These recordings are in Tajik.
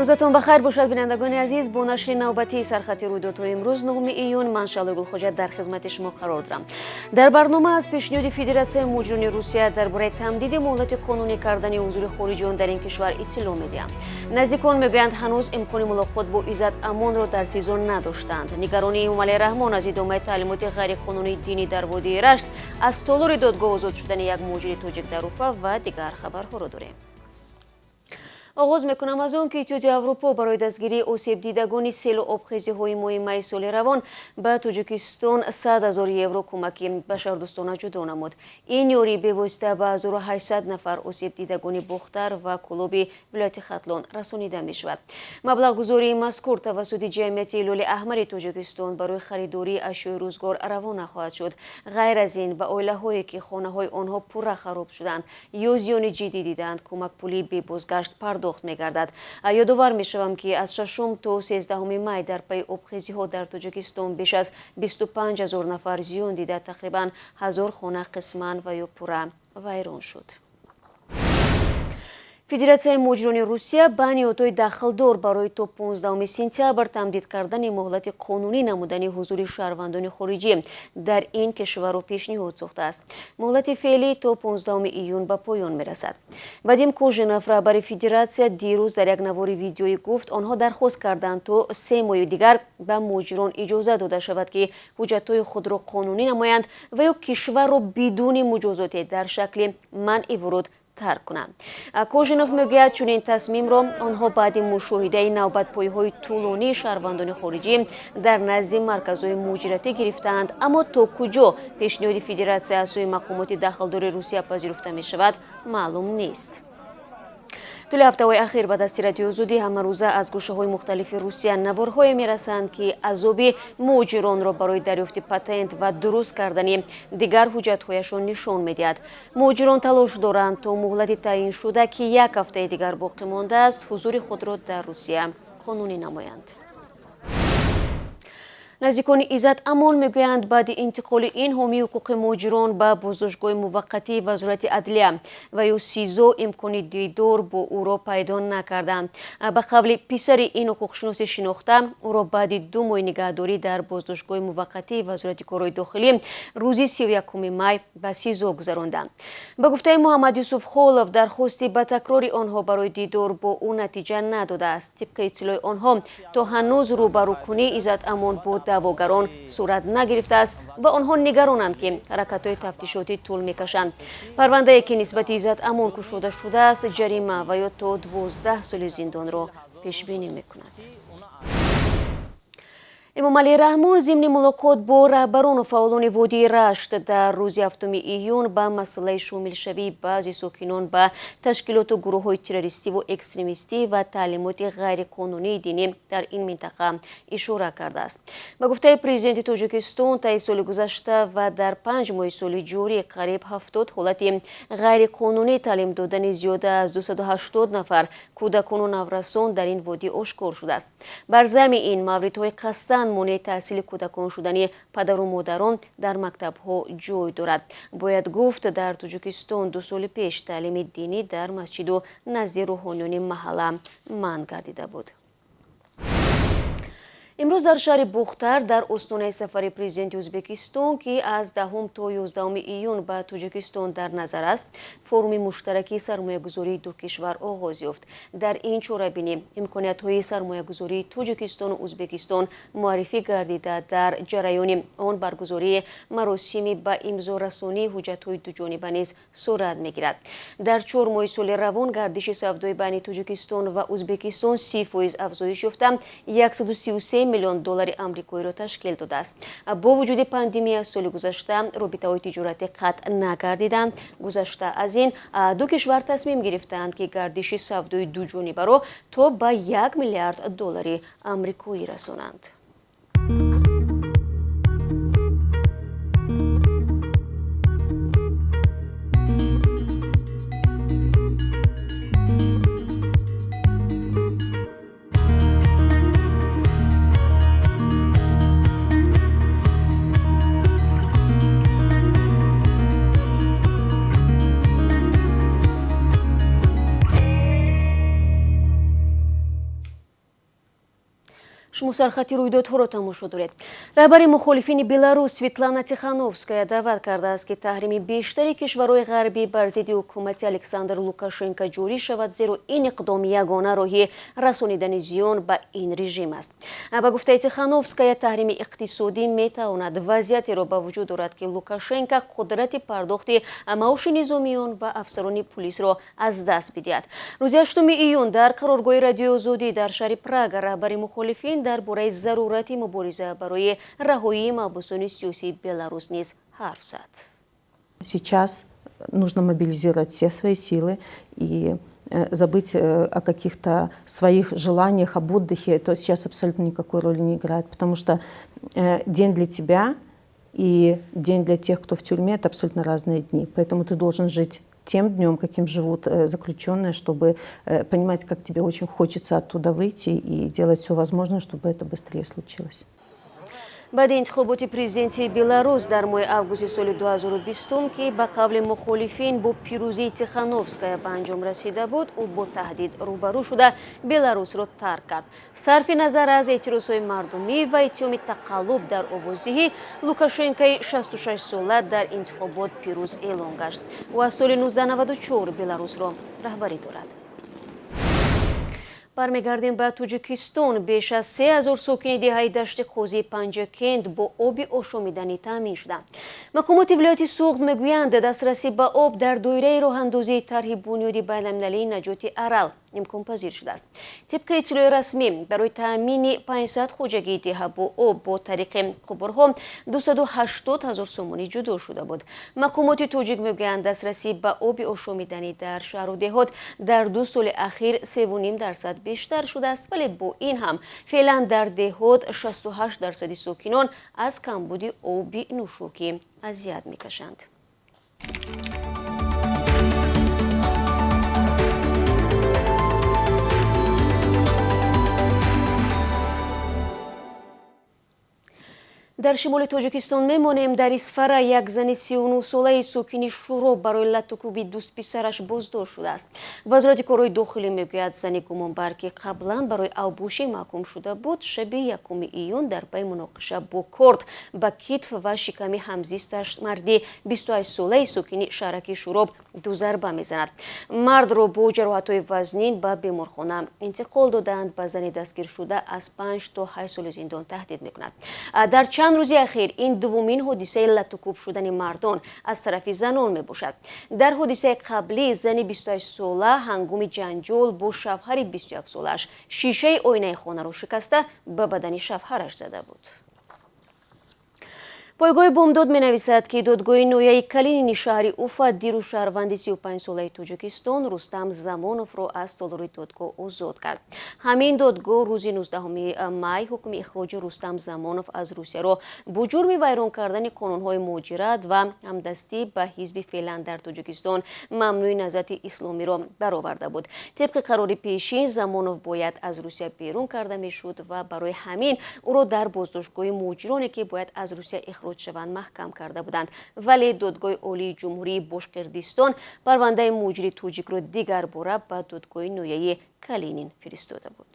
рӯзатон бахайр бошад бинандагони азиз. бо нашри навбатии сархати рӯйдодҳои имрӯз 9 июн ман Шалои Гулхоҷа дар хизмати шумо қарор дорам. дар барнома аз пешниҳоди Федератсияи муҷирони Русия дар бораи тамдиди муҳлати қонунӣ кардани ҳузури хориҷиён дар ин кишвар иттилоъ медиҳам. наздикон мегӯянд ҳанӯз имкони мулоқот бо Иззат Амонро дар сезон надоштаанд. нигаронии Эмомалӣ Раҳмон аз идомаи таълимоти ғайриқонунии динӣ дар водии Рашт, аз толори додгоҳ озод шудани як муҳоҷири тоҷик дар Уфа ва дигар хабарҳоро дорем. оғоз мекунам аз он ки Иттиҳоди Аврупо барои дастгирии осебдидагони селу обхезиҳои моҳи майи соли равон ба Тоҷикистон 100 000 евро кӯмаки башардӯстона ҷудо намуд. ин ёрӣ бевосита ба 1800 нафар осебдидагони Бохтар ва Кӯлоби вилояти Хатлон расонида мешавад. маблағгузории мазкур тавассути Ҷамъияти Ҳилоли Аҳмари Тоҷикистон барои харидории ашёи рӯзгор равона хоҳад шуд. ғайр аз ин ба оилаҳое ки хонаҳои онҳо пурра хароб шуданд ё зиёни ҷиддӣ диданд кӯмакпулӣ бебозгашт пардохт мегардад. ёдовар мешавам ки аз 6 то 13 май дар пайи обхезиҳо дар Тоҷикистон беш аз 25 000 нафар зиён дида тақрибан 1000 хона қисман ва ё пурра вайрон шуд. Федератсияи муҷирони Русия ба ниҳодҳои дахлдор барои то 15 сентябр тамдид кардани муҳлати қонунӣ намудани ҳузури шаҳрвандони хориҷӣ дар ин кишварро пешниҳод сохтааст. муҳлати феълӣ то 15 июн ба поён мерасад. Вадим Кожинов, раҳбари федератсия, дирӯз дар як навори видеоӣ гуфт, онҳо дархост карданд то 3 моҳи дигар ба муҷирон иҷоза дода шавад ки ҳуҷҷатҳои худро қонунӣ намоянд ва ё кишварро бидуни муҷозоте дар шакли манъи вуруд тарк кунанд. Кожинов мегӯяд чунин тасмимро онҳо баъди мушоҳидаи навбатпойиҳои тӯлонии шаҳрвандони хориҷӣ дар назди марказҳои муҳоҷиратӣ гирифтаанд, аммо то куҷо пешниҳоди федератсия аз сӯи мақомоти дахлдори Русия пазируфта мешавад маълум нест. тӯли ҳафтаҳои ахир ба дасти радиои Озодӣ ҳамарӯза аз гӯшаҳои мухталифи Русия наворҳое мерасанд ки азоби муҷиронро барои дарёфти патент ва дуруст кардани дигар ҳуҷҷатҳояшон нишон медиҳад. муҷирон талош доранд то муҳлати таъиншуда ки як ҳафтаи дигар боқӣ мондааст ҳузури худро дар Русия қонунӣ намоянд. наздикони Иззат Амон мегӯянд баъди интиқоли ин ҳомии ҳуқуқи муҷирон ба боздоштгоҳи муваққатии Вазорати Адлия ва ё СИЗО имкони дидор бо ӯро пайдо накарданд. ба қавли писари ин ҳуқуқшиноси шинохта, ӯро баъди 2 моҳи нигаҳдорӣ дар боздоштгоҳи муваққатии Вазорати корҳои дохилӣ рӯзи 31 май ба СИЗО гузаронданд. ба гуфтаи Муҳаммад Юсуф Холов, дархости ба такрори онҳо барои дидор бо ӯ натиҷа надодааст. тибқи иттилои онҳо то ҳанӯз рӯбарукунии Иззат Амон бо даъвогарон сурат нагирифтааст ва онҳо нигаронанд ки ҳаракатҳои тафтишотӣ тӯл мекашанд. парвандае ки нисбати Иззат Амон кушода шудааст, ҷарима ва ё то 12 соли зиндонро пешбинӣ мекунад. Эмомалӣ Раҳмон зимни мулоқот бо раҳбарону фаъолони водии Рашт дар рӯзи 7 июн ба масъалаи шомилшавии баъзи сокинон ба ташкилоту гурӯҳҳои террористиву экстремистӣ ва таълимоти ғайриқонунии динӣ дар ин минтақа ишора кардааст. ба гуфтаи президенти Тоҷикистон, таи соли гузашта ва дар 5 моҳи соли ҷорӣ қариб 70 ҳолати ғайриқонунӣ таълим додани зиёда аз 280 нафар кӯдакону наврасон дар ин водӣ ошкор шудааст. бар замми ин мавридҳои қасдан монеъ таҳсили кӯдакон шудани падару модарон дар мактабҳо ҷой дорад. бояд гуфт, дар Тоҷикистон 2 соли пеш таълими динӣ дар масҷиду назди рӯҳониёни маҳалла манъ гардида буд. имрӯз дар шаҳри Бухтар дар остонаи сафари президенти Ӯзбекистон ки аз 10 то 11 июн ба Тоҷикистон дар назар аст, форуми муштаракии сармоягузории ду кишвар оғоз ёфт. дар ин чорабинӣ имкониятҳои сармоягузории Тоҷикистону Ӯзбекистон муаррифӣ гардида дар ҷараёни он баргузории маросими ба имзорасонии ҳуҷҷатҳои дуҷониба низ сурат мегирад. дар 4 моҳи соли равон гардиши савдои байни Тоҷикистон ва Ӯзбекистон 30% афзоиш ёфта, 133 миллион доллари амрикоиро ташкил додааст. бо вуҷуди пандемия соли гузашта робитаҳои тиҷоратӣ қатъ нагардиданд. гузашта аз ин ду кишвар тасмим гирифтанд ки гардиши савдои дуҷонибаро то ба 1 миллиард доллари амрикоӣ расонанд. мусархати рӯйдодҳоро тамошо доред. Раҳбари мухолифини Беларус Светлана Тихановская даъват кардааст ки таҳрими бештари кишварҳои ғарбӣ бар зидди ҳукумати Александр Лукашенко ҷорӣ шавад, зеро ин иқдом ягона роҳи расонидани зиён ба ин режим аст. Ба гуфтаи Тихановская, таҳрими иқтисодӣ метавонад вазъиятеро ба вуҷуд орад ки Лукашенко қудрати пардохти маоши низомиён ва афсарони пулисро аз даст бидиҳад. Рӯзи 8 июн дар қароргоҳи Радиои Озодӣ дар шаҳри Прага раҳбари мухолифин дар бораи зарурати мубориза барои раҳоии маҳбусони сиёсии Беларус низ ҳарф зад. Сейчас нужно мобилизировать все свои силы и забыть о каких-то своих желаниях, об отдыхе. Это сейчас абсолютно никакой роли не играет, потому что день для тебя и день для тех, кто в тюрьме, это абсолютно разные дни. Поэтому ты должен жить тем днем, каким живут заключенные, чтобы понимать, как тебе очень хочется оттуда выйти и делать все возможное, чтобы это быстрее случилось. баъди интихоботи президенти Беларус дар моҳи августи соли 2020 ки ба қавли мухолифин бо пирӯзии Тихановская ба анҷом расида буд, ӯ бо таҳдид рӯбарӯ шуда Беларусро тарк кард. Сарфи назар аз эътирозҳои мардумӣ ва иттиҳоми тақаллуб дар овоздиҳӣ, Лукашенкои 66 сола дар интихобот пирӯз эълон гашт. ӯ аз соли 1994 Беларусро раҳбарӣ дорад. бармегардем ба Тоҷикистон. Беш аз 3000 сокини деҳаи дашти Қозии Панҷакент бо оби ошомиданӣ таъмин шуданд. Мақомоти вилояти Суғд мегӯянд, дастрасӣ ба об дар доираи роҳандозии тарҳи бунёди байналмилалии наҷоти Арал имконпазир шудааст. Тибқи иттилои расмӣ, барои таъмини 500 хоҷагии деҳа бо об бо тариқи қубурҳо 280 000 сомонӣ ҷудо шуда буд. Мақомоти тоҷик мегӯянд, дастрасӣ ба оби ошомиданӣ дар шаҳру деҳот дар 2 соли ахир 3.5% бештар шудааст, вале бо ин ҳам феълан дар деҳот 68% сокинон аз камбуди оби нӯшокӣ азият мекашанд. дар шимоли Тоҷикистон мемонем. Дар Исфара як зани 39 солаи сокини Шуроб барои латтукуби дӯст писараш боздошт шудааст. Вазорати корҳои дохилӣ мегӯяд, зани гумонбар ки қаблан барои авбушӣ маҳкум шуда буд, шаби 1 июн дар пайи муноқиша бо корт ба китф ва шиками ҳамзисташ марди 28 солаи сокини шаҳраки Шуроб 2 зарба мезанад. Мардро бо ҷароҳатҳои вазнин ба беморхона интиқол доданд. Ба зани дастгиршуда аз 5 то 8 соли зиндон таҳдид мекунад. дар чанд рӯзи ахир ин дуввумин ҳодисаи латтукуб шудани мардон аз тарафи занон мебошад. Дар ҳодисаи қаблӣ зани 28 сола ҳангоми ҷанҷол бо шавҳари 21 солааш шишаи оинаи хонаро шикаста ба бадани шавҳараш зада буд. Пойгоҳи Бомдод менависад ки додгоҳи ноҳияи Калинини шаҳри Уфа диру шаҳрванди 35 солаи Тоҷикистон Рустам Замоновро аз толори додгоҳ озод кард. Ҳамин додгоҳ рӯзи 19 май ҳукми ихроҷи Рустам Замонов аз Русияро бо ҷурми вайрон кардани қонунҳои муҳоҷират ва ҳамдастӣ ба ҳизби феълан дар Тоҷикистон мамнӯи Наҳзати Исломиро бароварда буд. Тибқи қарори пешин Замонов бояд аз Русия берун карда мешуд ва барои ҳамин ӯро дар боздоштгоҳи муҳоҷироне ки бояд аз Русия ихроҷ шаванд маҳкам карда буданд. Вале додгоҳи олии ҷумҳурии Бошкирдистон парвандаи муҳоҷири тоҷикро дигар бора ба додгоҳи ноҳияи Калинин фиристода буд.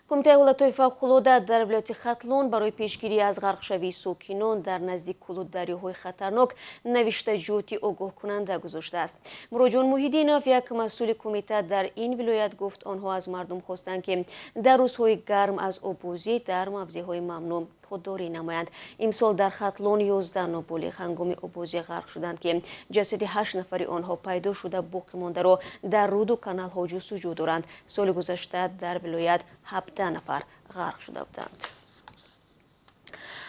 Кумитаи ҳолатҳои фавқулодда дар вилояти Хатлон барои пешгирӣ аз ғарқшавии сокинон дар назди кулу дарёҳои хатарнок навиштаҷоти огоҳкунанда гузоштааст. Муроҷон Муҳиддинов, як масъули кумита дар ин вилоят, гуфт онҳо аз мардум хостанд ки дар рӯзҳои гарм аз обозӣ дар мавзеъҳои мамнӯъ худдорӣ намоянд. Имсол дар Хатлон 11 ноболиғ ҳангоми обозӣ ғарқ шуданд ки ҷасади 8 нафари онҳо пайдо шуда боқимондаро дар руду каналҳо ҷустуҷӯ доранд. соли гузашта дар вилоят 17 нафар ғарқ шуда буданд.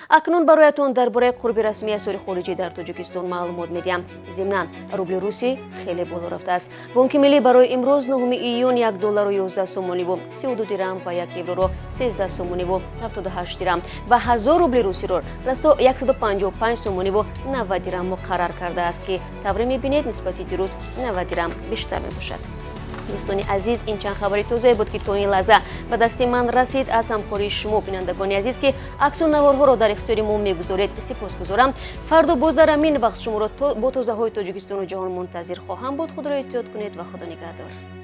акнун бароятон дар бораи қурби расмии асъори хориҷӣ дар Тоҷикистон маълумот медиҳам. Зимнан рубли русӣ хеле боло рафтааст. Бонки миллӣ барои имрӯз 9 июн $1 сомониву 32 дирам ва 1 евроро 13 сомониву 78 дирам ва 1000 рубли русиро 155 сомониву 90 дирам муқаррар кардааст ки тавре мебинед нисбати дирӯз 90 дирам бештар мебошад. дӯстони азиз, ин чанд хабари тозае буд ки то ин лаҳза ба дасти ман расид. Аз ҳамкории шумо бинандагони азиз ки аксу наворҳоро дар ихтиёри мо мегузоред сипосгузорам. Фарду боз дар ҳамин вақт шуморо бо тозаҳои Тоҷикистону ҷаҳон мунтазир хоҳам буд. Худро эҳтиёт кунед ва худо нигаҳдор.